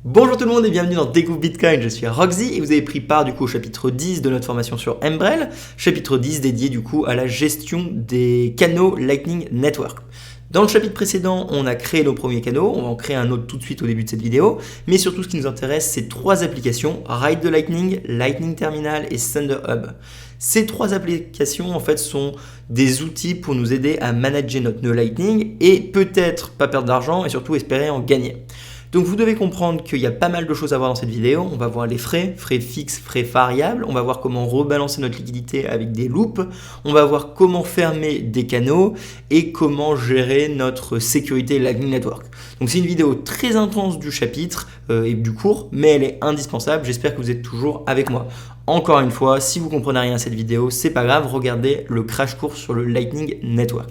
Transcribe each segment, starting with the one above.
Bonjour tout le monde et bienvenue dans Découvre Bitcoin, je suis Roxy et vous avez pris part du coup au chapitre 10 de notre formation sur Umbrel, chapitre 10 dédié du coup à la gestion des canaux Lightning Network. Dans le chapitre précédent, on a créé nos premiers canaux, on va en créer un autre tout de suite au début de cette vidéo, mais surtout ce qui nous intéresse, c'est trois applications, Ride the Lightning, Lightning Terminal et Thunder Hub. Ces trois applications en fait sont des outils pour nous aider à manager notre nœud Lightning et peut-être pas perdre d'argent et surtout espérer en gagner. Donc vous devez comprendre qu'il y a pas mal de choses à voir dans cette vidéo. On va voir les frais fixes, frais variables. On va voir comment rebalancer notre liquidité avec des loops. On va voir comment fermer des canaux et comment gérer notre sécurité Lightning Network. Donc c'est une vidéo très intense du chapitre et du cours, mais elle est indispensable. J'espère que vous êtes toujours avec moi. Encore une fois, si vous comprenez rien à cette vidéo, c'est pas grave, regardez le crash course sur le Lightning Network.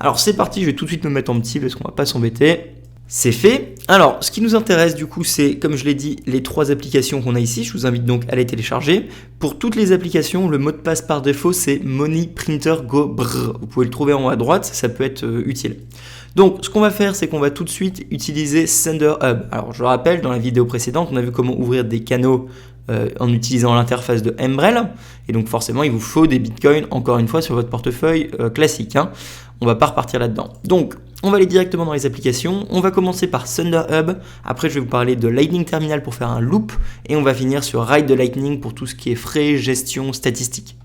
Alors c'est parti, je vais tout de suite me mettre en petit parce qu'on va pas s'embêter. C'est fait. Alors, ce qui nous intéresse du coup, c'est, comme je l'ai dit, les trois applications qu'on a ici. Je vous invite donc à les télécharger. Pour toutes les applications, le mot de passe par défaut, c'est Money Printer Go Brr. Vous pouvez le trouver en haut à droite, ça peut être utile. Donc, ce qu'on va faire, c'est qu'on va tout de suite utiliser Thunder Hub. Alors, je le rappelle, dans la vidéo précédente, on a vu comment ouvrir des canaux en utilisant l'interface de Umbrel. Et donc, forcément, il vous faut des bitcoins, encore une fois, sur votre portefeuille classique. On ne va pas repartir là-dedans. Donc, on va aller directement dans les applications. On va commencer par Thunder Hub. Après, je vais vous parler de Lightning Terminal pour faire un loop. Et on va finir sur Ride the Lightning pour tout ce qui est frais, gestion, statistiques.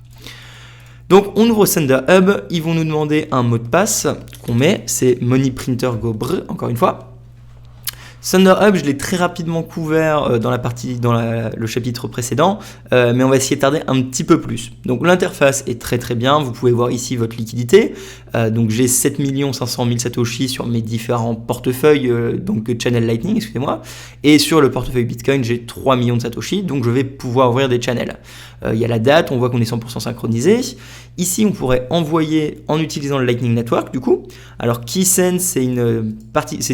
Donc, on ouvre Thunder Hub. Ils vont nous demander un mot de passe qu'on met. C'est Money Printer Go Brr, encore une fois. Thunder Hub, je l'ai très rapidement couvert dans le chapitre précédent, mais on va essayer de tarder un petit peu plus. Donc l'interface est très très bien, vous pouvez voir ici votre liquidité. Donc j'ai 7 500 000 Satoshi sur mes différents portefeuilles, donc Channel Lightning, excusez-moi. Et sur le portefeuille Bitcoin, j'ai 3 millions de Satoshi, donc je vais pouvoir ouvrir des channels. Il y a la date, on voit qu'on est 100% synchronisé. Ici, on pourrait envoyer en utilisant le Lightning Network, du coup. Alors, KeySend, c'est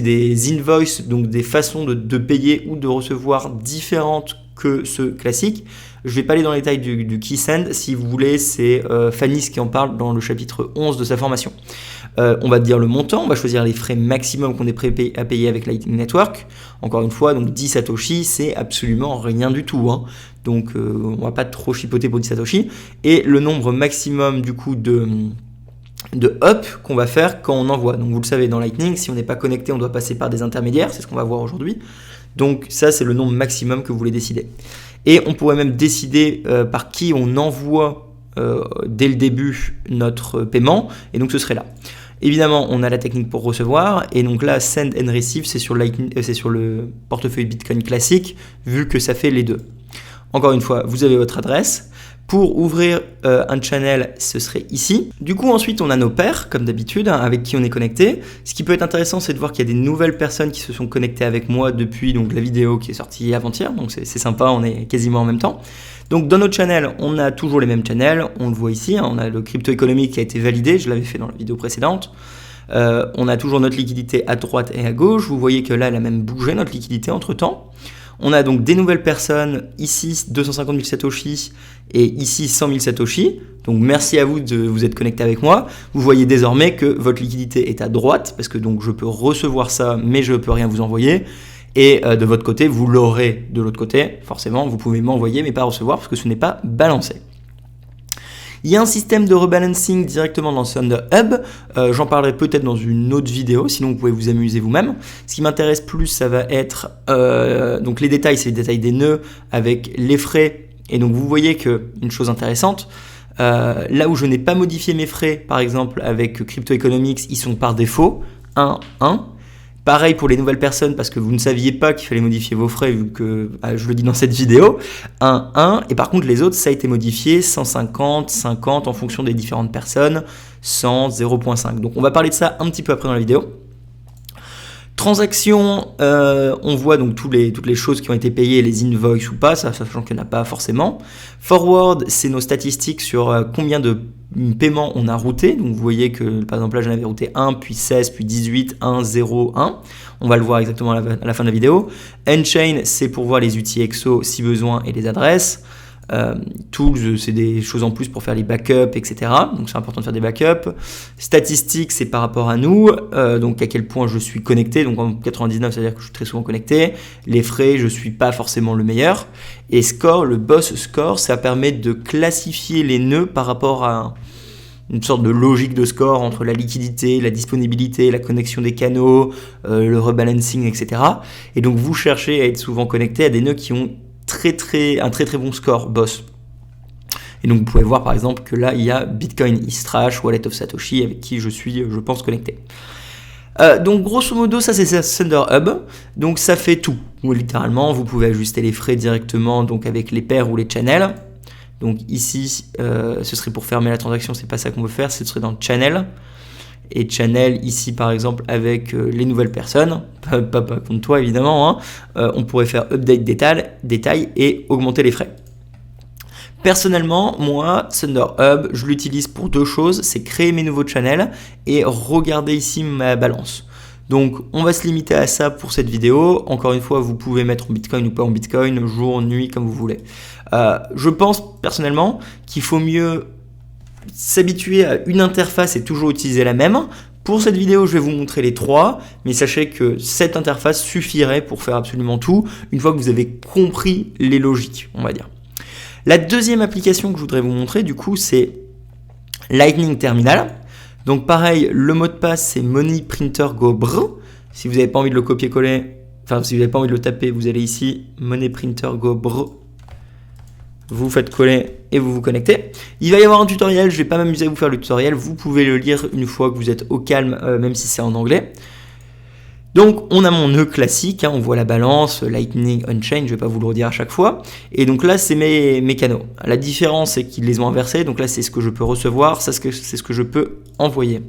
des invoices, donc des façons de payer ou de recevoir différentes que ceux classiques. Je ne vais pas aller dans les détails du KeySend. Si vous voulez, c'est Fanny qui en parle dans le chapitre 11 de sa formation. On va dire le montant, on va choisir les frais maximum qu'on est prêt à payer avec Lightning Network. Encore une fois, donc 10 Satoshi, c'est absolument rien du tout. Donc on ne va pas trop chipoter pour 10 Satoshi. Et le nombre maximum du coup de up qu'on va faire quand on envoie. Donc vous le savez, dans Lightning, si on n'est pas connecté, on doit passer par des intermédiaires. C'est ce qu'on va voir aujourd'hui. Donc ça, c'est le nombre maximum que vous voulez décider. Et on pourrait même décider par qui on envoie dès le début notre paiement. Et donc ce serait là. Évidemment, on a la technique pour recevoir. Et donc là, Send and Receive, c'est sur le portefeuille Bitcoin classique, vu que ça fait les deux. Encore une fois, vous avez votre adresse. Pour ouvrir un channel, ce serait ici. Du coup, ensuite, on a nos pairs, comme d'habitude, avec qui on est connecté. Ce qui peut être intéressant, c'est de voir qu'il y a des nouvelles personnes qui se sont connectées avec moi depuis donc, la vidéo qui est sortie avant-hier. Donc, c'est sympa, on est quasiment en même temps. Donc, dans notre channel, on a toujours les mêmes channels. On le voit ici, on a le crypto économique qui a été validé. Je l'avais fait dans la vidéo précédente. On a toujours notre liquidité à droite et à gauche. Vous voyez que là, elle a même bougé, notre liquidité, entre-temps. On a donc des nouvelles personnes, ici 250 000 Satoshi et ici 100 000 Satoshi. Donc merci à vous de vous être connecté avec moi. Vous voyez désormais que votre liquidité est à droite parce que donc je peux recevoir ça mais je ne peux rien vous envoyer. Et de votre côté, vous l'aurez de l'autre côté. Forcément, vous pouvez m'envoyer mais pas recevoir parce que ce n'est pas balancé. Il y a un système de rebalancing directement dans Thunder Hub. J'en parlerai peut-être dans une autre vidéo, sinon vous pouvez vous amuser vous-même. Ce qui m'intéresse plus, ça va être donc les détails, c'est les détails des nœuds avec les frais. Et donc vous voyez qu'une chose intéressante, là où je n'ai pas modifié mes frais, par exemple avec Crypto Economics, ils sont par défaut 1, 1. Pareil pour les nouvelles personnes parce que vous ne saviez pas qu'il fallait modifier vos frais vu que je le dis dans cette vidéo. 1, 1. Et par contre les autres ça a été modifié 150, 50 en fonction des différentes personnes, 100, 0.5. Donc on va parler de ça un petit peu après dans la vidéo. Transactions, on voit donc toutes les choses qui ont été payées, les invoices ou pas, sachant qu'il n'y en a pas forcément. Forward, c'est nos statistiques sur combien de paiements on a routé. Donc vous voyez que par exemple là j'en avais routé 1, puis 16, puis 18, 1, 0, 1. On va le voir exactement à la fin de la vidéo. Enchain, c'est pour voir les outils EXO si besoin et les adresses. Tools, c'est des choses en plus pour faire les backups, etc. Donc c'est important de faire des backups. Statistiques, c'est par rapport à nous, donc à quel point je suis connecté. Donc en 99, c'est-à-dire que je suis très souvent connecté. Les frais, je suis pas forcément le meilleur. Et score, le boss score, ça permet de classifier les nœuds par rapport à une sorte de logique de score entre la liquidité, la disponibilité, la connexion des canaux, le rebalancing, etc. Et donc vous cherchez à être souvent connecté à des nœuds qui ont un très très bon score boss. Et donc vous pouvez voir par exemple que là il y a Bitcoin East-Trash, Wallet of Satoshi, avec qui je suis, je pense, connecté. Donc grosso modo ça c'est Thunder Hub, donc ça fait tout. Littéralement vous pouvez ajuster les frais directement donc avec les paires ou les channels. Donc ici ce serait pour fermer la transaction, c'est pas ça qu'on veut faire, ce serait dans Channel. Et Channel ici par exemple avec les nouvelles personnes, pas contre toi évidemment, hein, on pourrait faire Update détail et augmenter les frais. Personnellement, moi, Thunder Hub, je l'utilise pour deux choses, c'est créer mes nouveaux channels et regarder ici ma balance. Donc, on va se limiter à ça pour cette vidéo. Encore une fois, vous pouvez mettre en Bitcoin ou pas en Bitcoin, jour, nuit, comme vous voulez. Je pense personnellement qu'il faut mieux s'habituer à une interface et toujours utiliser la même. Pour cette vidéo, je vais vous montrer les trois, mais sachez que cette interface suffirait pour faire absolument tout, une fois que vous avez compris les logiques, on va dire. La deuxième application que je voudrais vous montrer, du coup, c'est Lightning Terminal. Donc pareil, le mot de passe, c'est Money Printer Go Brr. Si vous n'avez pas envie de le copier-coller, enfin si vous n'avez pas envie de le taper, vous allez ici, Money Printer Go Brr. Vous faites coller et vous vous connectez. Il va y avoir un tutoriel, je ne vais pas m'amuser à vous faire le tutoriel, vous pouvez le lire une fois que vous êtes au calme, même si c'est en anglais. Donc on a mon nœud classique, hein, on voit la balance, Lightning On-Chain, je ne vais pas vous le redire à chaque fois. Et donc là c'est mes canaux. La différence c'est qu'ils les ont inversés, donc là c'est ce que je peux recevoir, ça c'est ce que je peux envoyer,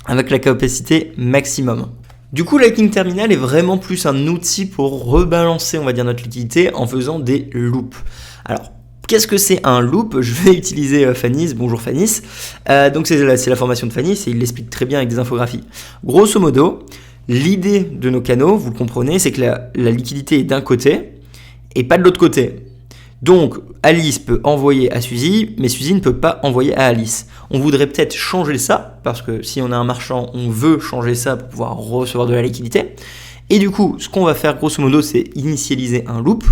avec la capacité maximum. Du coup Lightning Terminal est vraiment plus un outil pour rebalancer, on va dire, notre liquidité en faisant des loops. Alors, qu'est-ce que c'est un loop? Je vais utiliser Fanis, bonjour Fanis. Donc c'est la formation de Fanis et il l'explique très bien avec des infographies. Grosso modo, l'idée de nos canaux, vous le comprenez, c'est que la liquidité est d'un côté et pas de l'autre côté. Donc Alice peut envoyer à Suzy, mais Suzy ne peut pas envoyer à Alice. On voudrait peut-être changer ça, parce que si on a un marchand, on veut changer ça pour pouvoir recevoir de la liquidité. Et du coup, ce qu'on va faire grosso modo, c'est initialiser un loop,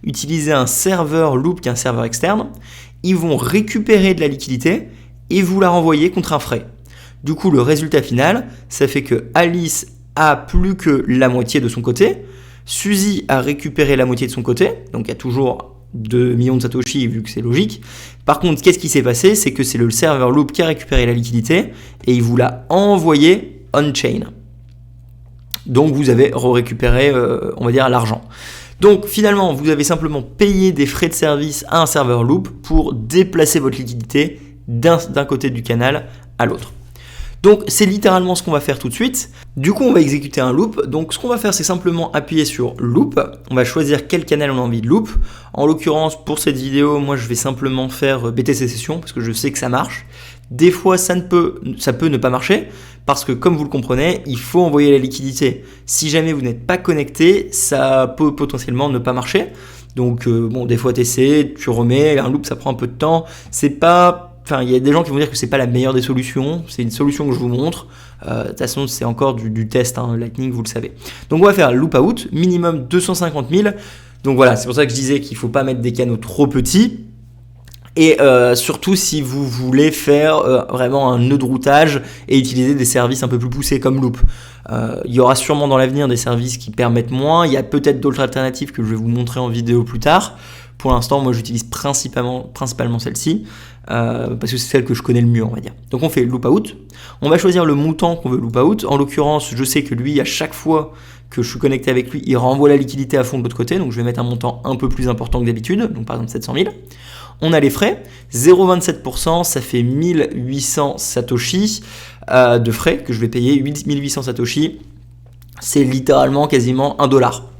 utiliser un serveur loop qui est un serveur externe. Ils vont récupérer de la liquidité et vous la renvoyer contre un frais. Du coup, le résultat final, ça fait que Alice a plus que la moitié de son côté, Suzy a récupéré la moitié de son côté, donc il y a toujours 2 millions de Satoshi vu que c'est logique. Par contre, qu'est-ce qui s'est passé? C'est que c'est le serveur loop qui a récupéré la liquidité et il vous l'a envoyé on-chain. Donc vous avez récupéré, on va dire, l'argent. Donc finalement, vous avez simplement payé des frais de service à un serveur loop pour déplacer votre liquidité d'un côté du canal à l'autre. Donc c'est littéralement ce qu'on va faire tout de suite. Du coup, on va exécuter un loop. Donc ce qu'on va faire, c'est simplement appuyer sur loop. On va choisir quel canal on a envie de loop. En l'occurrence, pour cette vidéo, moi je vais simplement faire BTC Session parce que je sais que ça marche. Des fois, ça peut ne pas marcher parce que, comme vous le comprenez, il faut envoyer la liquidité. Si jamais vous n'êtes pas connecté, ça peut potentiellement ne pas marcher. Donc, bon, des fois, tu essaies, tu remets, un loop, ça prend un peu de temps. Enfin, il y a des gens qui vont dire que c'est pas la meilleure des solutions. C'est une solution que je vous montre. De toute façon, c'est encore du test, hein, Lightning, vous le savez. Donc, on va faire loop out, minimum 250 000. Donc voilà, c'est pour ça que je disais qu'il ne faut pas mettre des canaux trop petits. Et surtout si vous voulez faire vraiment un nœud de routage et utiliser des services un peu plus poussés comme Loop. Il y aura sûrement dans l'avenir des services qui permettent moins. Il y a peut-être d'autres alternatives que je vais vous montrer en vidéo plus tard. Pour l'instant, moi j'utilise principalement celle-ci parce que c'est celle que je connais le mieux, on va dire. Donc on fait loop out. On va choisir le montant qu'on veut loop out. En l'occurrence, je sais que lui, à chaque fois que je suis connecté avec lui, il renvoie la liquidité à fond de l'autre côté. Donc je vais mettre un montant un peu plus important que d'habitude. Donc par exemple 700 000. On a les frais, 0,27%, ça fait 1800 Satoshi de frais que je vais payer, 1800 Satoshi, c'est littéralement quasiment $1.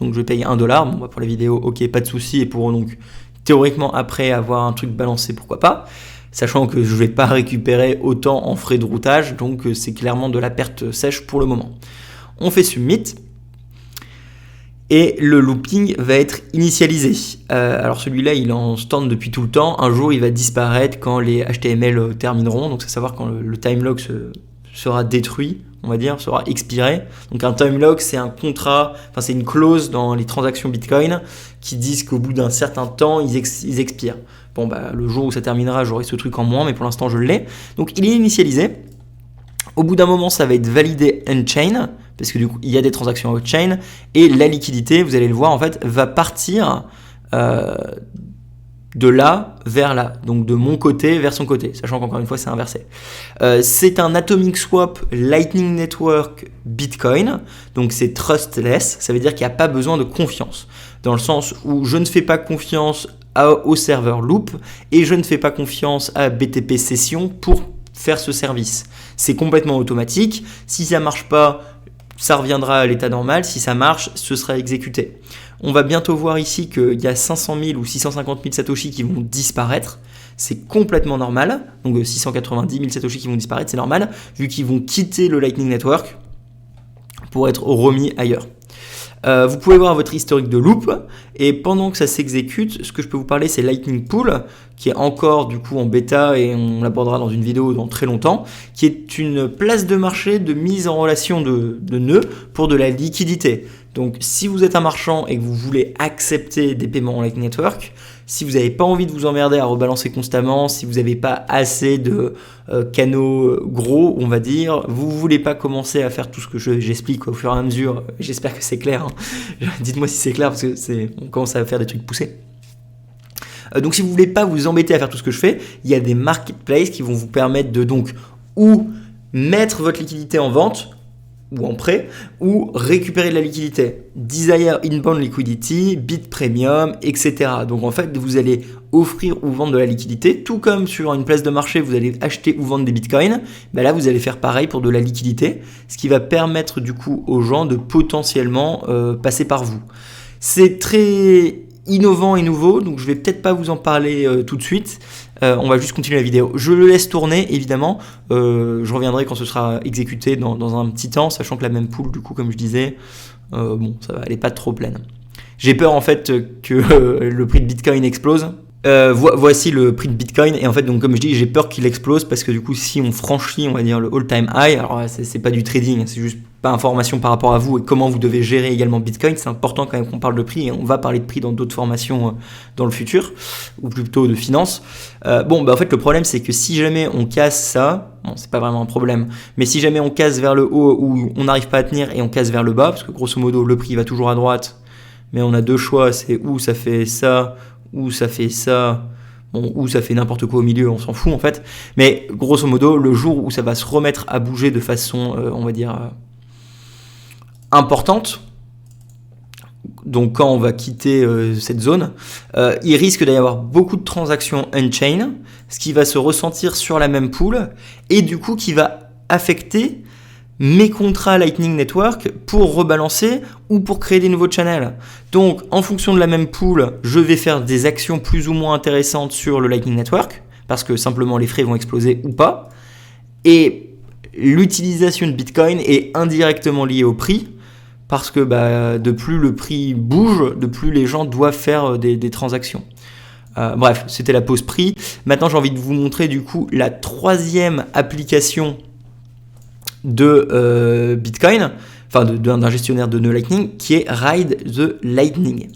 Donc je vais payer $1, bon bah pour la vidéo, ok, pas de souci, et pour donc théoriquement après avoir un truc balancé, pourquoi pas, sachant que je ne vais pas récupérer autant en frais de routage, donc c'est clairement de la perte sèche pour le moment. On fait submit. Et le looping va être initialisé. Alors celui-là, il est en stand depuis tout le temps. Un jour, il va disparaître quand les HTML termineront. Donc c'est savoir quand le timelock sera détruit, on va dire, sera expiré. Donc un timelock, c'est un contrat, enfin c'est une clause dans les transactions Bitcoin qui disent qu'au bout d'un certain temps, ils expirent. Bon, bah le jour où ça terminera, j'aurai ce truc en moins, mais pour l'instant, je l'ai. Donc il est initialisé. Au bout d'un moment, ça va être validé on-chain, parce que du coup, il y a des transactions off-chain, et la liquidité, vous allez le voir, en fait, va partir de là vers là, donc de mon côté vers son côté, sachant qu'encore une fois, c'est inversé. C'est un Atomic Swap Lightning Network Bitcoin, donc c'est trustless, ça veut dire qu'il n'y a pas besoin de confiance, dans le sens où je ne fais pas confiance au serveur Loop, et je ne fais pas confiance à BTP Session pour faire ce service. C'est complètement automatique. Si ça marche pas, ça reviendra à l'état normal. Si ça marche, ce sera exécuté. On va bientôt voir ici qu'il y a 500 000 ou 650 000 Satoshi qui vont disparaître. C'est complètement normal. Donc 690 000 Satoshi qui vont disparaître, c'est normal, vu qu'ils vont quitter le Lightning Network pour être remis ailleurs. Vous pouvez voir votre historique de loop, et pendant que ça s'exécute, ce que je peux vous parler, c'est Lightning Pool, qui est encore du coup en bêta, et on l'abordera dans une vidéo dans très longtemps, qui est une place de marché de mise en relation de nœuds pour de la liquidité. Donc si vous êtes un marchand et que vous voulez accepter des paiements en Lightning Network, si vous n'avez pas envie de vous emmerder à rebalancer constamment, si vous n'avez pas assez de canaux gros, on va dire, vous ne voulez pas commencer à faire tout ce que j'explique au fur et à mesure, j'espère que c'est clair, hein. Dites-moi si c'est clair parce que on commence à faire des trucs poussés. Donc si vous ne voulez pas vous embêter à faire tout ce que je fais, il y a des marketplaces qui vont vous permettre de donc ou mettre votre liquidité en vente, ou en prêt, ou récupérer de la liquidité. Desire Inbound Liquidity, Bit Premium, etc. Donc en fait, vous allez offrir ou vendre de la liquidité, tout comme sur une place de marché, vous allez acheter ou vendre des bitcoins, ben là vous allez faire pareil pour de la liquidité, ce qui va permettre du coup aux gens de potentiellement passer par vous. C'est très innovant et nouveau, donc je vais peut-être pas vous en parler tout de suite. On va juste continuer la vidéo. Je le laisse tourner, évidemment. Je reviendrai quand ce sera exécuté dans un petit temps, sachant que la même pool, du coup, comme je disais, bon, ça va, elle est pas trop pleine. J'ai peur en fait que le prix de Bitcoin explose. Voici le prix de Bitcoin, et en fait, donc comme je dis, j'ai peur qu'il explose parce que du coup, si on franchit, on va dire, le all-time high, alors c'est pas du trading, c'est juste pas information par rapport à vous et comment vous devez gérer également Bitcoin. C'est important quand même qu'on parle de prix, et on va parler de prix dans d'autres formations dans le futur, ou plutôt de finance. En fait, le problème, c'est que si jamais on casse ça, bon, c'est pas vraiment un problème, mais si jamais on casse vers le haut ou on n'arrive pas à tenir et on casse vers le bas, parce que grosso modo, le prix va toujours à droite, mais on a deux choix, c'est où ça fait ça, ou ça fait ça, bon, ou ça fait n'importe quoi au milieu, on s'en fout en fait. Mais grosso modo, le jour où ça va se remettre à bouger de façon, on va dire, importante, donc quand on va quitter cette zone, il risque d'y avoir beaucoup de transactions on-chain, ce qui va se ressentir sur la même pool, et du coup qui va affecter mes contrats Lightning Network pour rebalancer ou pour créer des nouveaux channels. Donc, en fonction de la même pool, je vais faire des actions plus ou moins intéressantes sur le Lightning Network, parce que simplement les frais vont exploser ou pas. Et l'utilisation de Bitcoin est indirectement liée au prix, parce que de plus le prix bouge, de plus les gens doivent faire des transactions. Bref, c'était la pause prix. Maintenant, j'ai envie de vous montrer du coup la troisième application de Bitcoin, enfin d'un gestionnaire de nœuds Lightning, qui est Ride the Lightning.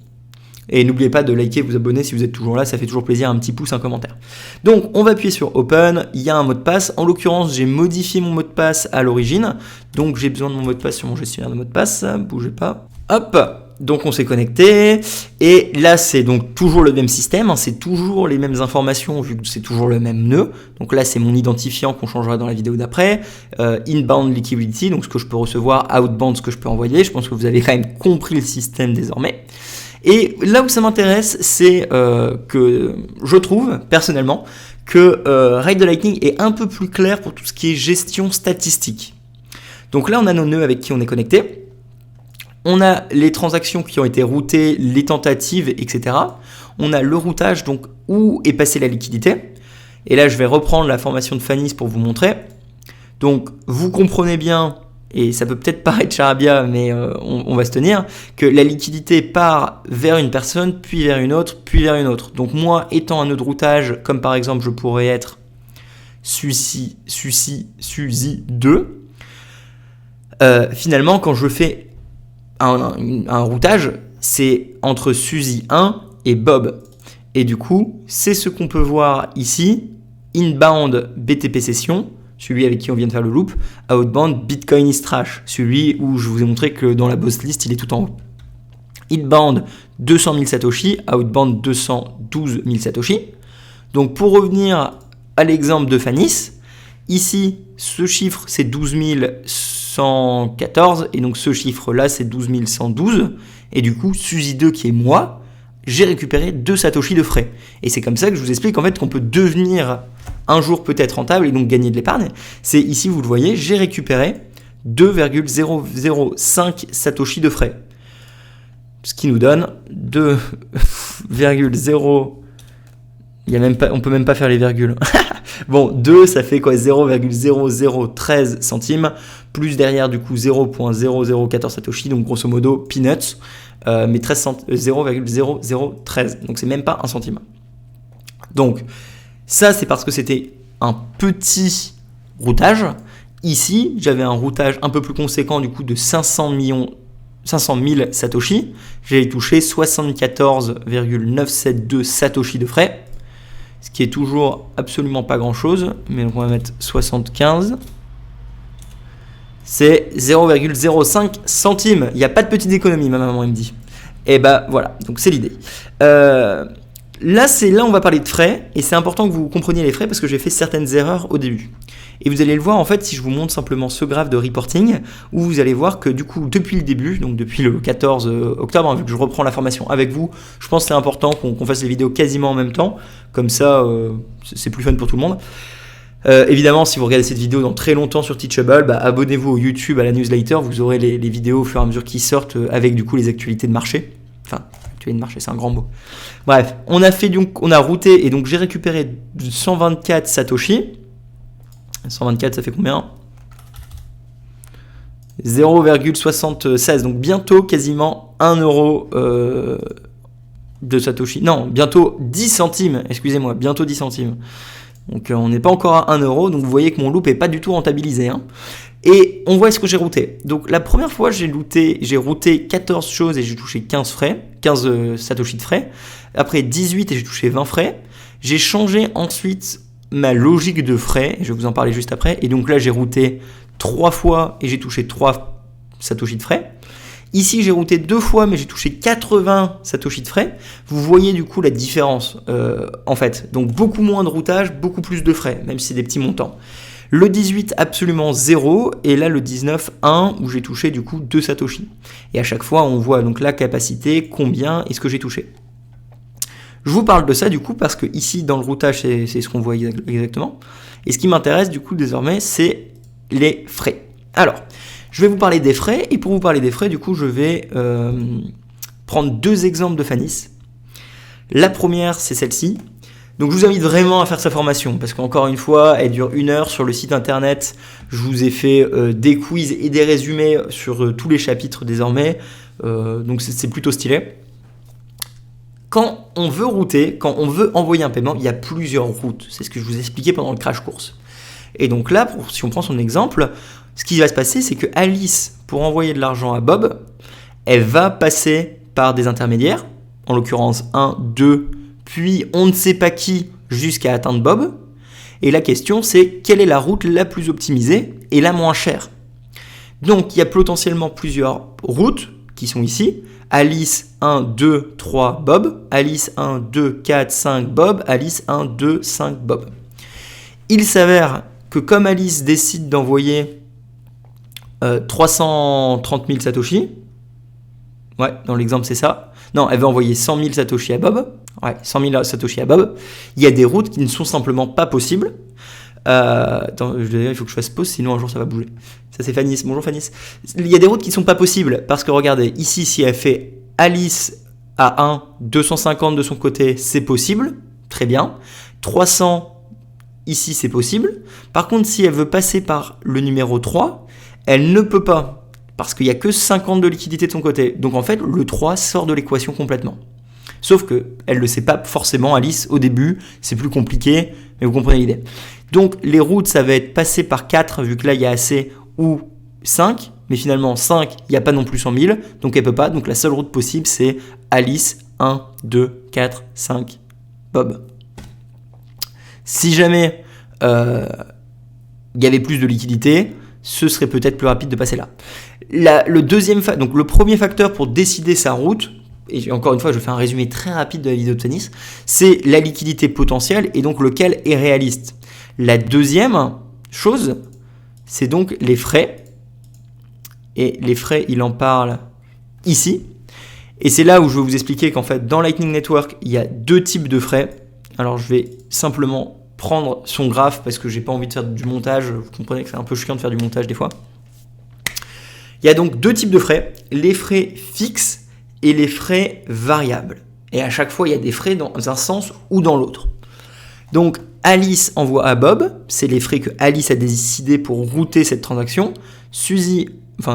Et n'oubliez pas de liker, vous abonner si vous êtes toujours là, ça fait toujours plaisir, un petit pouce, un commentaire. Donc on va appuyer sur Open, il y a un mot de passe. En l'occurrence, j'ai modifié mon mot de passe à l'origine, donc j'ai besoin de mon mot de passe sur mon gestionnaire de mot de passe, bougez pas. Hop, donc on s'est connecté, et là c'est donc toujours le même système, hein, c'est toujours les mêmes informations vu que c'est toujours le même nœud. Donc là c'est mon identifiant qu'on changera dans la vidéo d'après, inbound liquidity, donc ce que je peux recevoir, outbound ce que je peux envoyer. Je pense que vous avez quand même compris le système désormais. Et là où ça m'intéresse, c'est que je trouve personnellement que Ride the Lightning est un peu plus clair pour tout ce qui est gestion statistique. Donc là on a nos nœuds avec qui on est connecté. On a les transactions qui ont été routées, les tentatives, etc. On a le routage, donc où est passée la liquidité. Et là, je vais reprendre la formation de Fanny pour vous montrer. Donc, vous comprenez bien et ça peut peut-être paraître charabia, mais on va se tenir, que la liquidité part vers une personne, puis vers une autre, puis vers une autre. Donc moi, étant un nœud de routage, comme par exemple je pourrais être Suzy 2, finalement quand je fais un routage, c'est entre Suzy 1 et Bob. Et du coup, c'est ce qu'on peut voir ici, inbound BTP session, celui avec qui on vient de faire le loop, outbound Bitcoin is trash, celui où je vous ai montré que dans la boss list, il est tout en haut. Inbound 200 000 Satoshi, outbound 212 000 Satoshi. Donc pour revenir à l'exemple de Fanis, ici, ce chiffre c'est 12 114 et donc ce chiffre-là c'est 12 112. Et du coup, Suzy 2 qui est moi, j'ai récupéré 2 Satoshi de frais. Et c'est comme ça que je vous explique en fait qu'on peut devenir un jour peut-être rentable et donc gagner de l'épargne. C'est ici, vous le voyez, j'ai récupéré 2,005 Satoshi de frais. Ce qui nous donne 2,0... on peut même pas faire les virgules. Bon, 2, ça fait quoi? 0,0013 centimes, plus derrière du coup 0,0014 Satoshi, donc grosso modo peanuts, mais 0,0013, donc c'est même pas un centime. Donc ça c'est parce que c'était un petit routage. Ici, j'avais un routage un peu plus conséquent du coup de 500 000 Satoshi. J'ai touché 74,972 Satoshi de frais, ce qui est toujours absolument pas grand chose, mais donc on va mettre 75. C'est 0,05 centimes. Il n'y a pas de petite économie, ma maman elle me dit. Et bah voilà, donc c'est l'idée. Là, on va parler de frais, et c'est important que vous compreniez les frais parce que j'ai fait certaines erreurs au début. Et vous allez le voir en fait si je vous montre simplement ce graphe de reporting, où vous allez voir que du coup, depuis le début, donc depuis le 14 octobre, vu que je reprends la formation avec vous, je pense que c'est important qu'on fasse les vidéos quasiment en même temps, comme ça c'est plus fun pour tout le monde. Évidemment, si vous regardez cette vidéo dans très longtemps sur Teachable, abonnez-vous au YouTube, à la newsletter, vous aurez les vidéos au fur et à mesure qui sortent avec du coup les actualités de marché. Enfin, actualité de marché, c'est un grand mot. Bref, on a routé et donc j'ai récupéré 124 Satoshi. 124, ça fait combien? 0,76, donc bientôt quasiment 1 euro de Satoshi. Non, bientôt 10 centimes, excusez-moi, bientôt 10 centimes. Donc on n'est pas encore à 1 euro, donc vous voyez que mon loop n'est pas du tout rentabilisé. Hein. Et on voit ce que j'ai routé. Donc la première fois, j'ai routé 14 choses et j'ai touché 15 Satoshi de frais. Après 18 et j'ai touché 20 frais. J'ai changé ensuite ma logique de frais, je vais vous en parler juste après. Et donc là, j'ai routé 3 fois et j'ai touché 3 Satoshi de frais. Ici, j'ai routé 2 fois, mais j'ai touché 80 Satoshi de frais. Vous voyez du coup la différence, en fait. Donc beaucoup moins de routage, beaucoup plus de frais, même si c'est des petits montants. Le 18, absolument 0. Et là, le 19, 1, où j'ai touché du coup 2 Satoshi. Et à chaque fois, on voit donc la capacité, combien est-ce que j'ai touché. Je vous parle de ça du coup parce que ici, dans le routage, c'est ce qu'on voit exactement. Et ce qui m'intéresse du coup désormais, c'est les frais. Alors, je vais vous parler des frais, et pour vous parler des frais, du coup, je vais prendre 2 exemples de Fanis. La première, c'est celle-ci. Donc, je vous invite vraiment à faire sa formation, parce qu'encore une fois, elle dure 1 heure sur le site internet. Je vous ai fait des quiz et des résumés sur tous les chapitres désormais. Donc, c'est plutôt stylé. Quand on veut router, quand on veut envoyer un paiement, il y a plusieurs routes. C'est ce que je vous ai expliqué pendant le crash course. Et donc là, si on prend son exemple, ce qui va se passer, c'est que Alice, pour envoyer de l'argent à Bob, elle va passer par des intermédiaires, en l'occurrence 1, 2, puis on ne sait pas qui, jusqu'à atteindre Bob. Et la question, c'est quelle est la route la plus optimisée et la moins chère. Donc, il y a potentiellement plusieurs routes qui sont ici. Alice 1, 2, 3, Bob. Alice 1, 2, 4, 5, Bob. Alice 1, 2, 5, Bob. Il s'avère que comme Alice décide d'envoyer 330 000 Satoshi, ouais, dans l'exemple c'est ça. Non, elle veut envoyer 100 000 Satoshi à Bob. Ouais, 100 000 Satoshi à Bob. Il y a des routes qui ne sont simplement pas possibles. Attends, il faut que je fasse pause, sinon un jour ça va bouger. Ça c'est Fanis, bonjour Fanis. Il y a des routes qui ne sont pas possibles, parce que regardez, ici si elle fait Alice à 1, 250 de son côté, c'est possible, très bien. 300, ici c'est possible. Par contre, si elle veut passer par le numéro 3, elle ne peut pas, parce qu'il n'y a que 50 de liquidité de son côté. Donc en fait, le 3 sort de l'équation complètement. Sauf qu'elle ne le sait pas forcément, Alice, au début, c'est plus compliqué, mais vous comprenez l'idée. Donc les routes, ça va être passé par 4, vu que là, il y a assez, ou 5, mais finalement 5, il n'y a pas non plus 100 000, donc elle ne peut pas. Donc la seule route possible, c'est Alice, 1, 2, 4, 5, Bob. Si jamais il y avait plus de liquidité, ce serait peut-être plus rapide de passer là. Donc le premier facteur pour décider sa route, et encore une fois, je fais un résumé très rapide de la vidéo de tennis, c'est la liquidité potentielle et donc lequel est réaliste. La deuxième chose, c'est donc les frais. Et les frais, il en parle ici. Et c'est là où je vais vous expliquer qu'en fait, dans Lightning Network, il y a 2 types de frais. Alors, je vais simplement prendre son graphe parce que j'ai pas envie de faire du montage. Vous comprenez que c'est un peu chiant de faire du montage des fois. Il y a donc 2 types de frais. Les frais fixes et les frais variables. Et à chaque fois, il y a des frais dans un sens ou dans l'autre. Donc, Alice envoie à Bob, c'est les frais que Alice a décidé pour router cette transaction.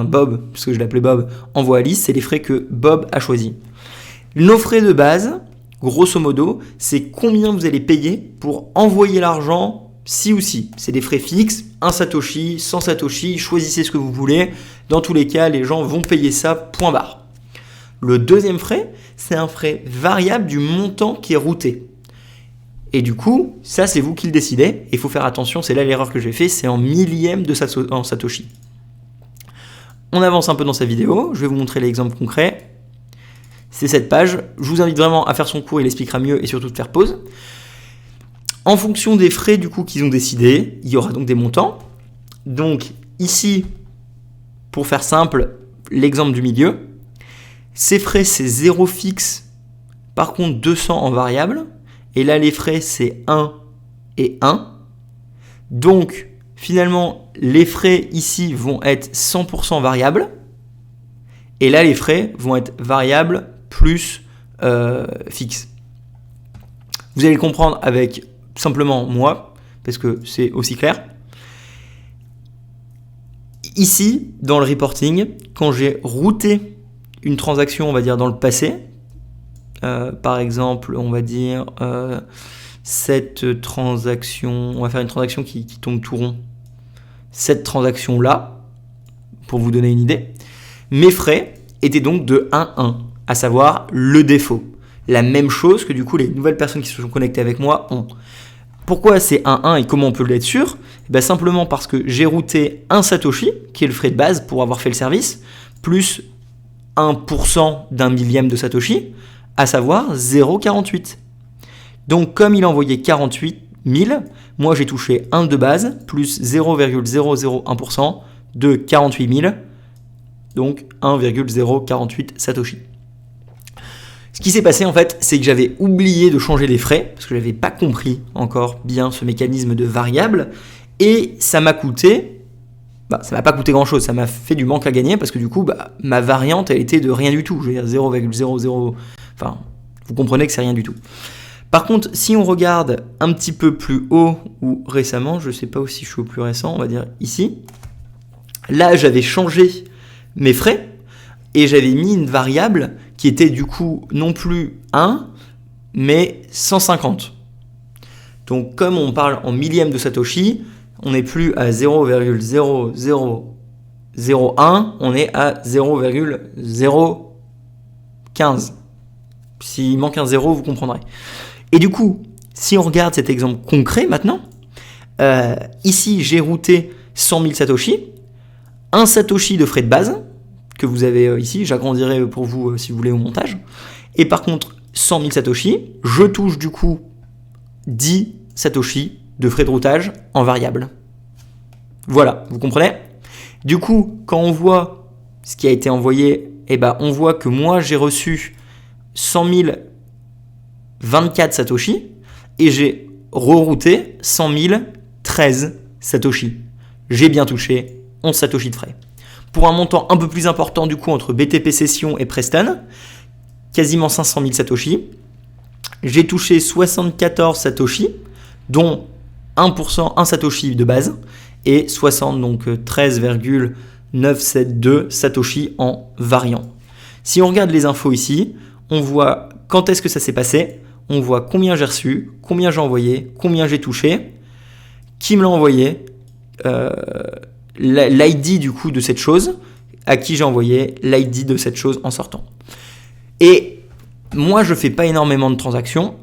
Bob, parce que je l'appelais Bob, envoie à Alice, c'est les frais que Bob a choisis. Nos frais de base, grosso modo, c'est combien vous allez payer pour envoyer l'argent ci ou ci. C'est des frais fixes, 1 Satoshi, 100 Satoshi, choisissez ce que vous voulez. Dans tous les cas, les gens vont payer ça, point barre. Le deuxième frais, c'est un frais variable du montant qui est routé. Et du coup, ça, c'est vous qui le décidez. Et il faut faire attention, c'est là l'erreur que j'ai fait, c'est en millième de Satoshi. On avance un peu dans cette vidéo, je vais vous montrer l'exemple concret. C'est cette page. Je vous invite vraiment à faire son cours, il expliquera mieux et surtout de faire pause. En fonction des frais du coup qu'ils ont décidé, il y aura donc des montants. Donc ici, pour faire simple, l'exemple du milieu, ces frais, c'est 0 fixe, par contre 200 en variable. Et là, les frais, c'est 1 et 1. Donc, finalement, les frais ici vont être 100% variables. Et là, les frais vont être variables plus fixes. Vous allez le comprendre avec simplement moi, parce que c'est aussi clair. Ici, dans le reporting, quand j'ai routé une transaction, on va dire, dans le passé, par exemple, on va dire cette transaction, on va faire une transaction qui tombe tout rond. Cette transaction-là, pour vous donner une idée, mes frais étaient donc de 1,1, à savoir le défaut. La même chose que du coup les nouvelles personnes qui se sont connectées avec moi ont. Pourquoi c'est 1,1 et comment on peut l'être sûr ? Simplement parce que j'ai routé 1 Satoshi, qui est le frais de base pour avoir fait le service, plus 1% d'un millième de Satoshi, à savoir 0,48. Donc comme il a envoyé 48 000, moi j'ai touché 1 de base, plus 0,001% de 48 000, donc 1,048 Satoshi. Ce qui s'est passé en fait, c'est que j'avais oublié de changer les frais, parce que je n'avais pas compris encore bien ce mécanisme de variable, et ça m'a coûté, ça m'a pas coûté grand chose, ça m'a fait du manque à gagner, parce que du coup, ma variante, elle était de rien du tout, je veux dire 0,00, enfin, vous comprenez que c'est rien du tout. Par contre, si on regarde un petit peu plus haut, ou récemment, je ne sais pas si je suis au plus récent, on va dire ici, là j'avais changé mes frais, et j'avais mis une variable qui était du coup non plus 1, mais 150. Donc comme on parle en millième de Satoshi, on n'est plus à 0,0001, on est à 0,015. S'il manque un 0, vous comprendrez. Et du coup, si on regarde cet exemple concret maintenant, ici j'ai routé 100 000 Satoshi, 1 Satoshi de frais de base, que vous avez ici, j'agrandirai pour vous si vous voulez au montage. Et par contre, 100 000 Satoshi, je touche du coup 10 Satoshi de frais de routage en variable. Voilà, vous comprenez ? Du coup, quand on voit ce qui a été envoyé, on voit que moi j'ai reçu 100 024 Satoshi et j'ai rerouté 100 013 Satoshi. J'ai bien touché 11 Satoshi de frais. Pour un montant un peu plus important du coup entre BTP Session et Preston, quasiment 500 000 Satoshi. J'ai touché 74 Satoshi, dont 1% 1 Satoshi de base, et 60, donc 13,02 972 Satoshi en variant. Si on regarde les infos ici, on voit quand est-ce que ça s'est passé, on voit combien j'ai reçu, combien j'ai envoyé, combien j'ai touché, qui me l'a envoyé, l'ID du coup de cette chose, à qui j'ai envoyé, l'ID de cette chose en sortant. Et moi, je fais pas énormément de transactions,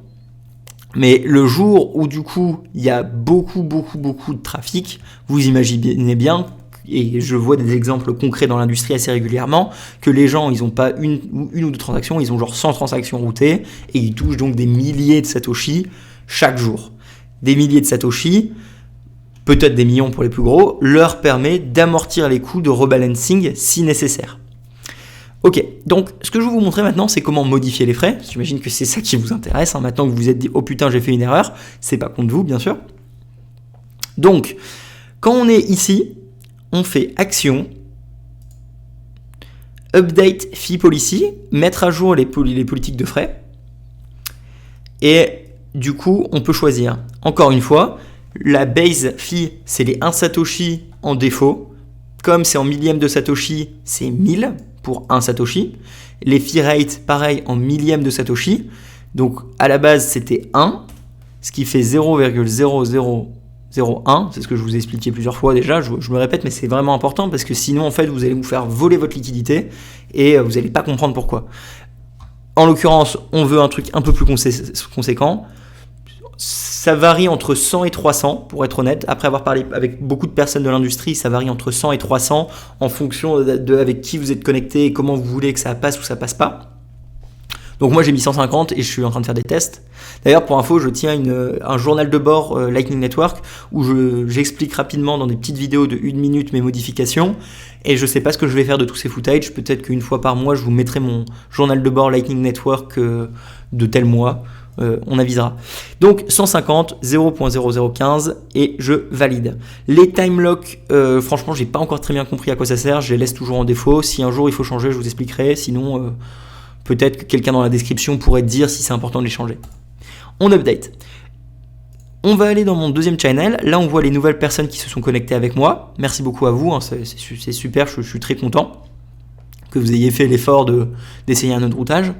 mais le jour où du coup, il y a beaucoup de trafic, vous imaginez bien, et je vois des exemples concrets dans l'industrie assez régulièrement, que les gens, ils n'ont pas une ou deux transactions, ils ont genre 100 transactions routées, et ils touchent donc des milliers de Satoshi chaque jour. Des milliers de Satoshi, peut-être des millions pour les plus gros, leur permet d'amortir les coûts de rebalancing si nécessaire. Ok, donc ce que je vais vous montrer maintenant, c'est comment modifier les frais. J'imagine que c'est ça qui vous intéresse, hein. Maintenant que vous vous êtes dit « Oh putain, j'ai fait une erreur », c'est pas contre vous, bien sûr. Donc, quand on est ici, on fait Action, Update Fee Policy, mettre à jour les politiques de frais. Et du coup, on peut choisir, encore une fois, la base fee, c'est les 1 Satoshi en défaut. Comme c'est en millième de Satoshi, c'est 1000 pour 1 Satoshi. Les fee rates, pareil, en millième de Satoshi. Donc, à la base, c'était 1, ce qui fait 0,0001. C'est ce que je vous ai expliqué plusieurs fois déjà. Je me répète, mais c'est vraiment important parce que sinon, en fait, vous allez vous faire voler votre liquidité et vous n'allez pas comprendre pourquoi. En l'occurrence, on veut un truc un peu plus conséquent. Ça varie entre 100 et 300, pour être honnête. Après avoir parlé avec beaucoup de personnes de l'industrie, ça varie entre 100 et 300 en fonction de avec qui vous êtes connecté et comment vous voulez que ça passe ou ça passe pas. Donc moi j'ai mis 150 et je suis en train de faire des tests. D'ailleurs pour info, je tiens un journal de bord Lightning Network où j'explique rapidement dans des petites vidéos de 1 minute mes modifications et je sais pas ce que je vais faire de tous ces footages. Peut-être qu'une fois par mois je vous mettrai mon journal de bord Lightning Network de tel mois. On avisera. Donc 150, 0.0015 et je valide. Les time locks, franchement, j'ai pas encore très bien compris à quoi ça sert. Je les laisse toujours en défaut. Si un jour il faut changer, je vous expliquerai. Sinon, peut-être que quelqu'un dans la description pourrait dire si c'est important de les changer. On update. On va aller dans mon deuxième channel. Là, on voit les nouvelles personnes qui se sont connectées avec moi. Merci beaucoup à vous. Hein. C'est super. Je suis très content que vous ayez fait l'effort d'essayer un autre routage.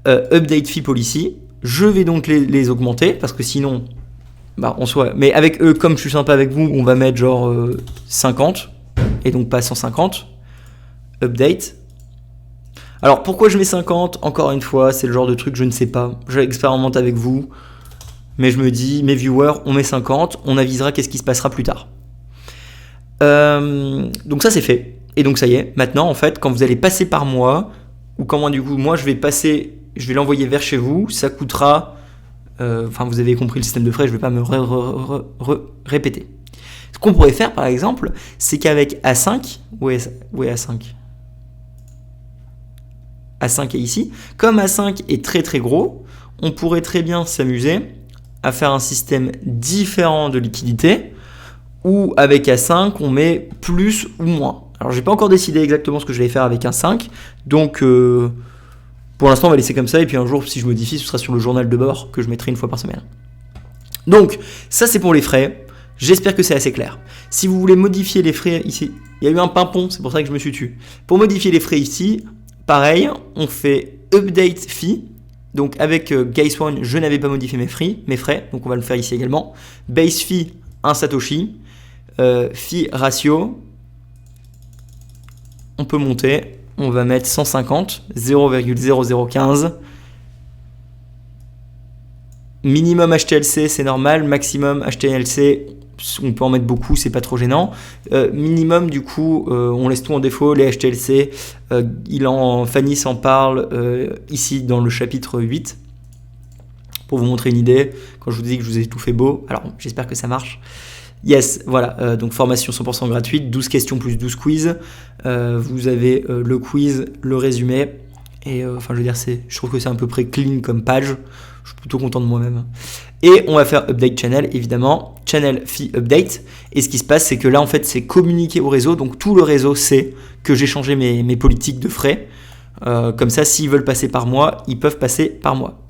Update Fee Policy, je vais donc les augmenter parce que sinon, en soi, mais avec eux, comme je suis sympa avec vous, on va mettre genre 50 et donc pas 150. Update. Alors pourquoi je mets 50 ? Encore une fois, c'est le genre de truc, je ne sais pas. J'expérimente avec vous, mais je me dis, mes viewers, on met 50, on avisera qu'est-ce qui se passera plus tard. Donc ça c'est fait. Et donc ça y est, maintenant en fait, quand vous allez passer par moi, ou comment du coup, moi je vais l'envoyer vers chez vous, ça coûtera, vous avez compris le système de frais, je ne vais pas me répéter. Ce qu'on pourrait faire par exemple, c'est qu'avec A5, où est A5 ? A5 est ici, comme A5 est très très gros, on pourrait très bien s'amuser à faire un système différent de liquidité, où avec A5 on met plus ou moins. Alors j'ai pas encore décidé exactement ce que je vais faire avec un 5, donc pour l'instant on va laisser comme ça, et puis un jour si je modifie ce sera sur le journal de bord que je mettrai une fois par semaine. Donc ça c'est pour les frais, j'espère que c'est assez clair. Si vous voulez modifier les frais ici, il y a eu un pimpon, c'est pour ça que je me suis tué. Pour modifier les frais ici, pareil, on fait update fee, donc avec Guys One je n'avais pas modifié mes frais, donc on va le faire ici également. Base fee 1 Satoshi, fee ratio, on peut monter, on va mettre 150, 0,0015. Minimum HTLC, c'est normal. Maximum HTLC, on peut en mettre beaucoup, c'est pas trop gênant. Minimum, du coup, on laisse tout en défaut. Les HTLC, Fanny s'en parle ici dans le chapitre 8. Pour vous montrer une idée, quand je vous dis que je vous ai tout fait beau, alors j'espère que ça marche. Yes, voilà, donc formation 100% gratuite, 12 questions plus 12 quiz. Vous avez le quiz, le résumé. Et je trouve que c'est à peu près clean comme page. Je suis plutôt content de moi-même. Et on va faire update channel, évidemment. Channel fee update. Et ce qui se passe, c'est que là, en fait, c'est communiqué au réseau. Donc tout le réseau sait que j'ai changé mes politiques de frais. Comme ça, s'ils veulent passer par moi, ils peuvent passer par moi.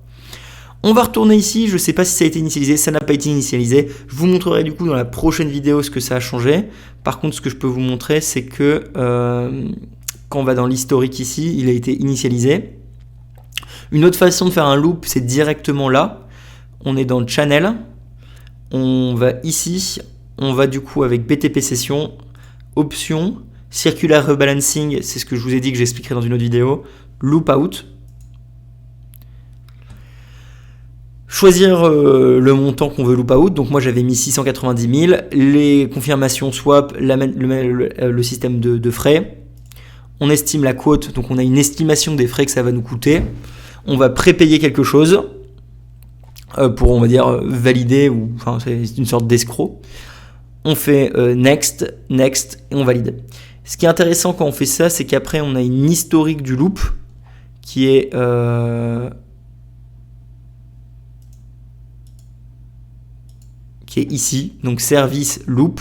On va retourner ici, je ne sais pas si ça a été initialisé, ça n'a pas été initialisé. Je vous montrerai du coup dans la prochaine vidéo ce que ça a changé. Par contre, ce que je peux vous montrer, c'est que quand on va dans l'historique ici, il a été initialisé. Une autre façon de faire un loop, c'est directement là. On est dans le channel. On va ici, on va du coup avec BTP Session, option, circular rebalancing, c'est ce que je vous ai dit que j'expliquerai dans une autre vidéo, loop out. Choisir le montant qu'on veut loop out, donc moi j'avais mis 690 000, les confirmations swap, le système de frais. On estime la quote, donc on a une estimation des frais que ça va nous coûter. On va prépayer quelque chose pour, on va dire, valider, ou enfin c'est une sorte d'escroc. On fait next, next, et on valide. Ce qui est intéressant quand on fait ça, c'est qu'après on a une historique du loop qui est ici, donc service loop,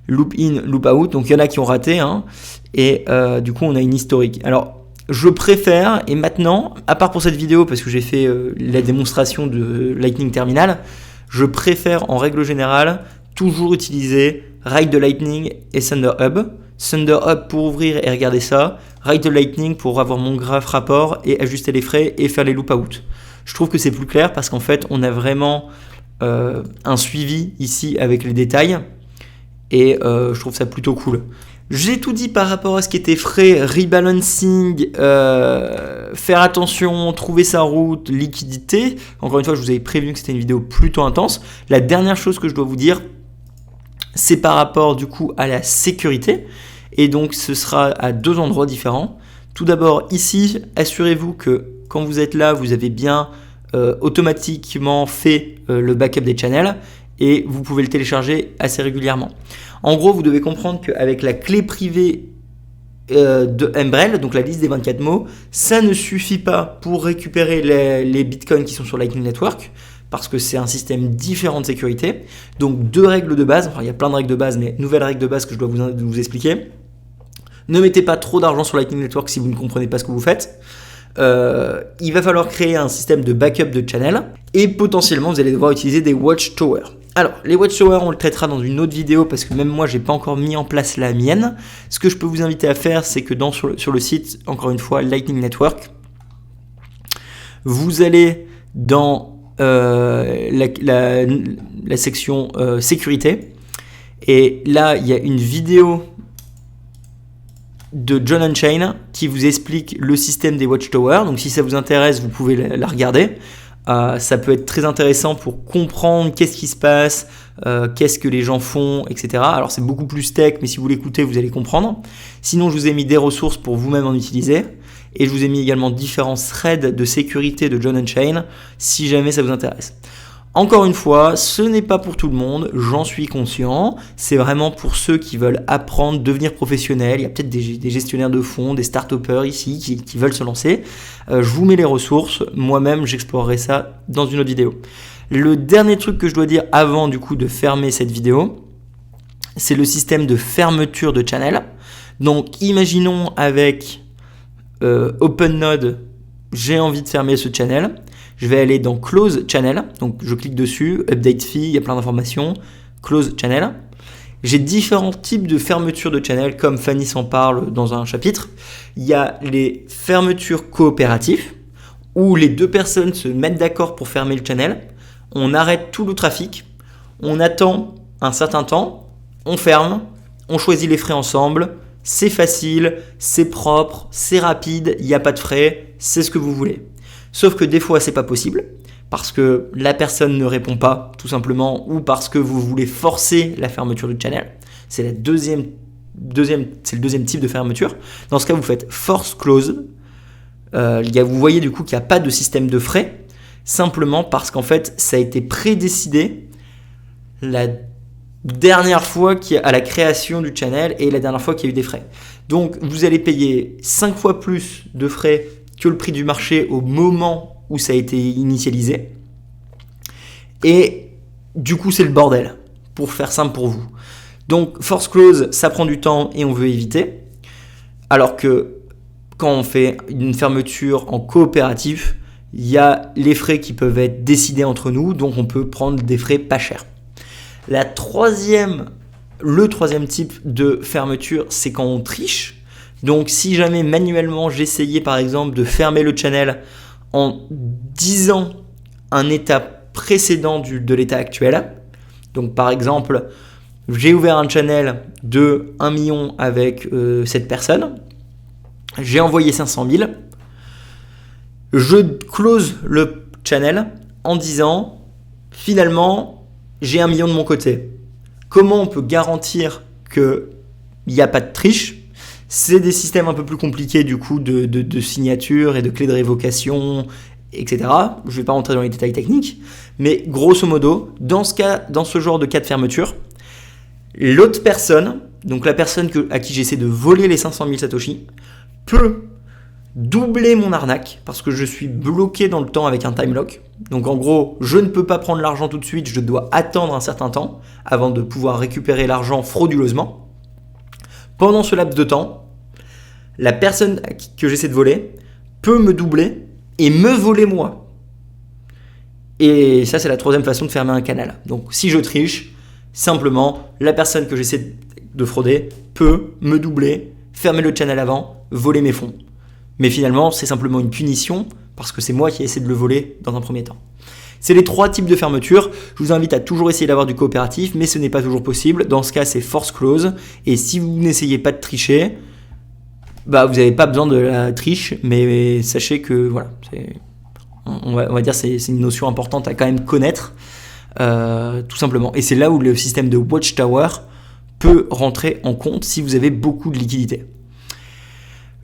loop in, loop out. Donc il y en a qui ont raté, hein, et du coup on a une historique. Alors je préfère, et maintenant, à part pour cette vidéo, parce que j'ai fait la démonstration de Lightning Terminal, je préfère en règle générale toujours utiliser Write the Lightning et Thunder Hub. Thunder Hub pour ouvrir et regarder ça, Write the Lightning pour avoir mon graphe rapport et ajuster les frais et faire les loop out. Je trouve que c'est plus clair parce qu'en fait on a vraiment un suivi ici avec les détails et je trouve ça plutôt cool. J'ai tout dit par rapport à ce qui était frais, rebalancing, faire attention, trouver sa route, liquidité. Encore une fois, je vous avais prévenu que c'était une vidéo plutôt intense. La dernière chose que je dois vous dire, c'est par rapport du coup à la sécurité. Et donc ce sera à deux endroits différents. Tout d'abord ici, assurez-vous que quand vous êtes là, vous avez bien automatiquement fait le backup des channels et vous pouvez le télécharger assez régulièrement. En gros, vous devez comprendre qu'avec la clé privée de Umbrel, donc la liste des 24 mots, ça ne suffit pas pour récupérer les bitcoins qui sont sur Lightning Network, parce que c'est un système différent de sécurité. Donc deux règles de base, enfin il y a plein de règles de base, mais nouvelle règle de base que je dois vous expliquer. Ne mettez pas trop d'argent sur Lightning Network si vous ne comprenez pas ce que vous faites. Il va falloir créer un système de backup de channel et potentiellement vous allez devoir utiliser des watchtowers. Alors les watchtowers on le traitera dans une autre vidéo parce que même moi j'ai pas encore mis en place la mienne. Ce que je peux vous inviter à faire, c'est que sur le site, encore une fois, Lightning Network, vous allez dans la section sécurité et là il y a une vidéo de John Unchained qui vous explique le système des watchtowers. Donc si ça vous intéresse, vous pouvez la regarder. Ça peut être très intéressant pour comprendre qu'est-ce qui se passe, qu'est-ce que les gens font, etc. Alors c'est beaucoup plus tech, mais si vous l'écoutez, vous allez comprendre. Sinon, je vous ai mis des ressources pour vous-même en utiliser. Et je vous ai mis également différents threads de sécurité de John Unchained, si jamais ça vous intéresse. Encore une fois, ce n'est pas pour tout le monde, j'en suis conscient. C'est vraiment pour ceux qui veulent apprendre, devenir professionnels. Il y a peut-être des gestionnaires de fonds, des start-upers ici qui veulent se lancer. Je vous mets les ressources. Moi-même, j'explorerai ça dans une autre vidéo. Le dernier truc que je dois dire avant du coup de fermer cette vidéo, c'est le système de fermeture de channel. Donc, imaginons avec OpenNode, j'ai envie de fermer ce channel. Je vais aller dans Close Channel, donc je clique dessus, Update Fee, il y a plein d'informations, Close Channel. J'ai différents types de fermetures de channel, comme Fanny s'en parle dans un chapitre. Il y a les fermetures coopératives, où les deux personnes se mettent d'accord pour fermer le channel. On arrête tout le trafic, on attend un certain temps, on ferme, on choisit les frais ensemble, c'est facile, c'est propre, c'est rapide, il n'y a pas de frais, c'est ce que vous voulez. Sauf que des fois, c'est pas possible parce que la personne ne répond pas, tout simplement, ou parce que vous voulez forcer la fermeture du channel. C'est le deuxième type de fermeture. Dans ce cas, vous faites force close. Vous voyez du coup qu'il n'y a pas de système de frais, simplement parce qu'en fait, ça a été prédécidé la dernière fois à la création du channel et la dernière fois qu'il y a eu des frais. Donc, vous allez payer 5 fois plus de frais que le prix du marché au moment où ça a été initialisé. Et du coup, c'est le bordel, pour faire simple pour vous. Donc, force close, ça prend du temps et on veut éviter. Alors que quand on fait une fermeture en coopératif, il y a les frais qui peuvent être décidés entre nous, donc on peut prendre des frais pas chers. Le troisième type de fermeture, c'est quand on triche. Donc si jamais manuellement j'essayais par exemple de fermer le channel en disant un état précédent de l'état actuel, donc par exemple j'ai ouvert un channel de 1 million avec cette personne, j'ai envoyé 500 000, je close le channel en disant finalement j'ai 1 million de mon côté. Comment on peut garantir qu'il n'y a pas de triche ? C'est des systèmes un peu plus compliqués du coup de signature et de clés de révocation, etc. Je ne vais pas rentrer dans les détails techniques, mais grosso modo, dans ce genre de cas de fermeture, l'autre personne, donc la personne à qui j'essaie de voler les 500 000 Satoshi, peut doubler mon arnaque parce que je suis bloqué dans le temps avec un time lock. Donc en gros, je ne peux pas prendre l'argent tout de suite, je dois attendre un certain temps avant de pouvoir récupérer l'argent frauduleusement. Pendant ce laps de temps, la personne que j'essaie de voler peut me doubler et me voler moi. Et ça, c'est la troisième façon de fermer un canal. Donc si je triche, simplement, la personne que j'essaie de frauder peut me doubler, fermer le channel avant, voler mes fonds. Mais finalement, c'est simplement une punition parce que c'est moi qui ai essayé de le voler dans un premier temps. C'est les 3 types de fermeture. Je vous invite à toujours essayer d'avoir du coopératif, mais ce n'est pas toujours possible. Dans ce cas, c'est force close. Et si vous n'essayez pas de tricher, vous n'avez pas besoin de la triche, mais sachez que voilà, on va dire c'est une notion importante à quand même connaître, tout simplement. Et c'est là où le système de Watchtower peut rentrer en compte si vous avez beaucoup de liquidités.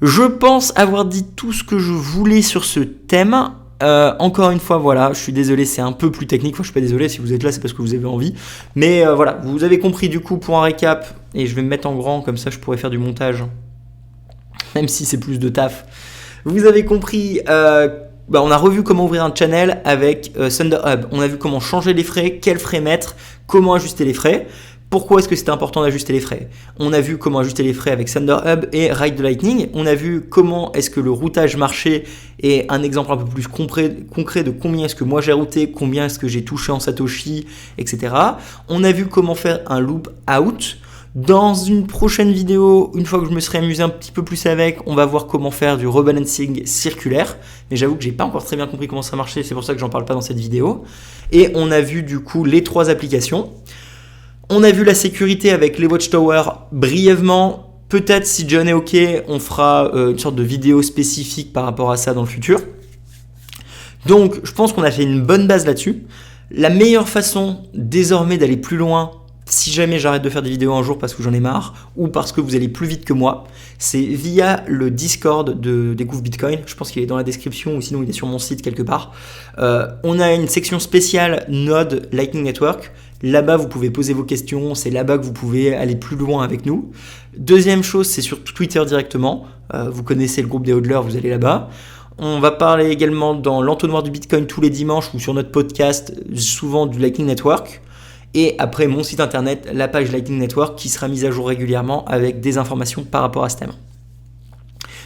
Je pense avoir dit tout ce que je voulais sur ce thème. Encore une fois, voilà, je suis désolé, c'est un peu plus technique. Enfin, je suis pas désolé, si vous êtes là, c'est parce que vous avez envie. Mais voilà, vous avez compris du coup pour un récap, et je vais me mettre en grand, comme ça je pourrais faire du montage. Même si c'est plus de taf. Vous avez compris, on a revu comment ouvrir un channel avec ThunderHub. On a vu comment changer les frais, quels frais mettre, comment ajuster les frais. Pourquoi est-ce que c'était important d'ajuster les frais ? On a vu comment ajuster les frais avec ThunderHub et Ride the Lightning. On a vu comment est-ce que le routage marchait et un exemple un peu plus concret de combien est-ce que moi j'ai routé, combien est-ce que j'ai touché en Satoshi, etc. On a vu comment faire un loop out. Dans une prochaine vidéo, une fois que je me serai amusé un petit peu plus avec, on va voir comment faire du rebalancing circulaire. Mais j'avoue que j'ai pas encore très bien compris comment ça marchait, c'est pour ça que j'en parle pas dans cette vidéo. Et on a vu du coup les 3 applications. On a vu la sécurité avec les Watchtower brièvement. Peut-être si John est OK, on fera une sorte de vidéo spécifique par rapport à ça dans le futur. Donc je pense qu'on a fait une bonne base là-dessus. La meilleure façon désormais d'aller plus loin, si jamais j'arrête de faire des vidéos un jour parce que j'en ai marre ou parce que vous allez plus vite que moi, c'est via le Discord des Gouv Bitcoin. Je pense qu'il est dans la description ou sinon il est sur mon site quelque part. On a une section spéciale Node Lightning Network. Là-bas, vous pouvez poser vos questions. C'est là-bas que vous pouvez aller plus loin avec nous. Deuxième chose, c'est sur Twitter directement. Vous connaissez le groupe des hodlers, vous allez là-bas. On va parler également dans l'entonnoir du Bitcoin tous les dimanches ou sur notre podcast, souvent du Lightning Network. Et après, mon site internet, la page Lightning Network qui sera mise à jour régulièrement avec des informations par rapport à ce thème.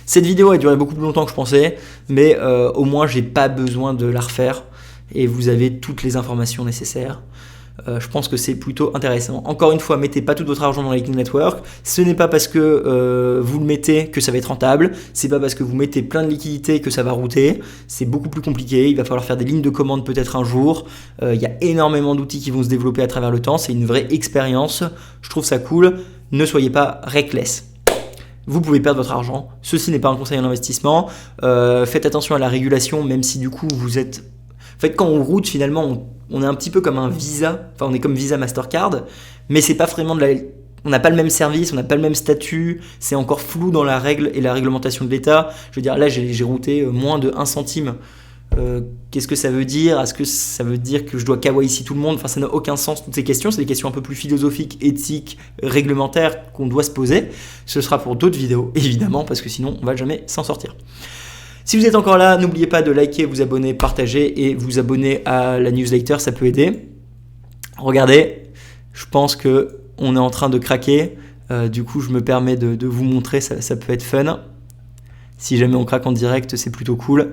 Cette vidéo a duré beaucoup plus longtemps que je pensais, mais au moins, j'ai pas besoin de la refaire et vous avez toutes les informations nécessaires. Je pense que c'est plutôt intéressant. Encore une fois, mettez pas tout votre argent dans Lightning Network. Ce n'est pas parce que vous le mettez que ça va être rentable. C'est pas parce que vous mettez plein de liquidités que ça va router. C'est beaucoup plus compliqué. Il va falloir faire des lignes de commande peut-être un jour. Il y a énormément d'outils qui vont se développer à travers le temps. C'est une vraie expérience. Je trouve ça cool. Ne soyez pas reckless. Vous pouvez perdre votre argent. Ceci n'est pas un conseil en investissement. Faites attention à la régulation, même si du coup vous êtes... En fait, quand on route, finalement, on est un petit peu comme un Visa. Enfin, on est comme Visa Mastercard, mais c'est pas vraiment on n'a pas le même service, on n'a pas le même statut. C'est encore flou dans la règle et la réglementation de l'État. Je veux dire, là, j'ai routé moins de 1 centime. Qu'est-ce que ça veut dire ? Est-ce que ça veut dire que je dois KYC tout le monde ? Enfin, ça n'a aucun sens, toutes ces questions. C'est des questions un peu plus philosophiques, éthiques, réglementaires qu'on doit se poser. Ce sera pour d'autres vidéos, évidemment, parce que sinon, on va jamais s'en sortir. Si vous êtes encore là, n'oubliez pas de liker, vous abonner, partager et vous abonner à la newsletter, ça peut aider. Regardez, je pense qu'on est en train de craquer. Du coup, je me permets de vous montrer, ça peut être fun. Si jamais on craque en direct, c'est plutôt cool.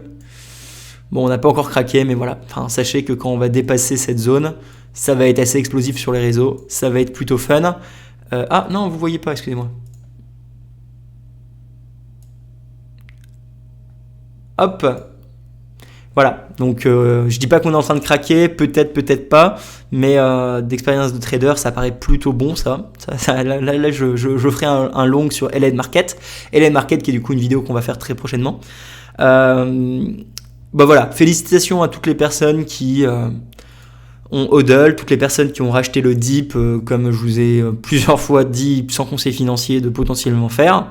Bon, on n'a pas encore craqué, mais voilà. Enfin, sachez que quand on va dépasser cette zone, ça va être assez explosif sur les réseaux, ça va être plutôt fun. Ah non, vous voyez pas, excusez-moi. Hop. Voilà, donc je dis pas qu'on est en train de craquer, peut-être, peut-être pas, mais d'expérience de trader, ça paraît plutôt bon là, je ferai un long sur LN Market. LN Market qui est du coup une vidéo qu'on va faire très prochainement. Bah voilà, félicitations à toutes les personnes qui ont hodl, toutes les personnes qui ont racheté le dip, comme je vous ai plusieurs fois dit, sans conseil financier, de potentiellement faire.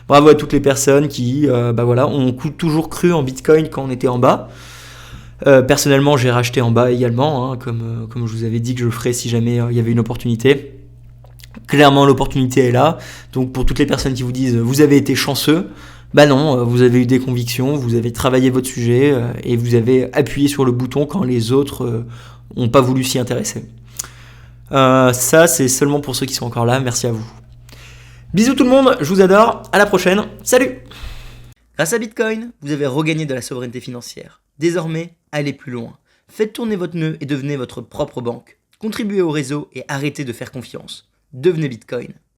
Bravo à toutes les personnes qui bah voilà, ont toujours cru en Bitcoin quand on était en bas. Personnellement, j'ai racheté en bas également, hein, comme je vous avais dit que je le ferais si jamais il y avait une opportunité. Clairement, l'opportunité est là. Donc pour toutes les personnes qui vous disent vous avez été chanceux, bah non, vous avez eu des convictions, vous avez travaillé votre sujet et vous avez appuyé sur le bouton quand les autres n'ont pas voulu s'y intéresser. Ça, c'est seulement pour ceux qui sont encore là. Merci à vous. Bisous tout le monde, je vous adore. À la prochaine. Salut! Grâce à Bitcoin, vous avez regagné de la souveraineté financière. Désormais, allez plus loin. Faites tourner votre nœud et devenez votre propre banque. Contribuez au réseau et arrêtez de faire confiance. Devenez Bitcoin.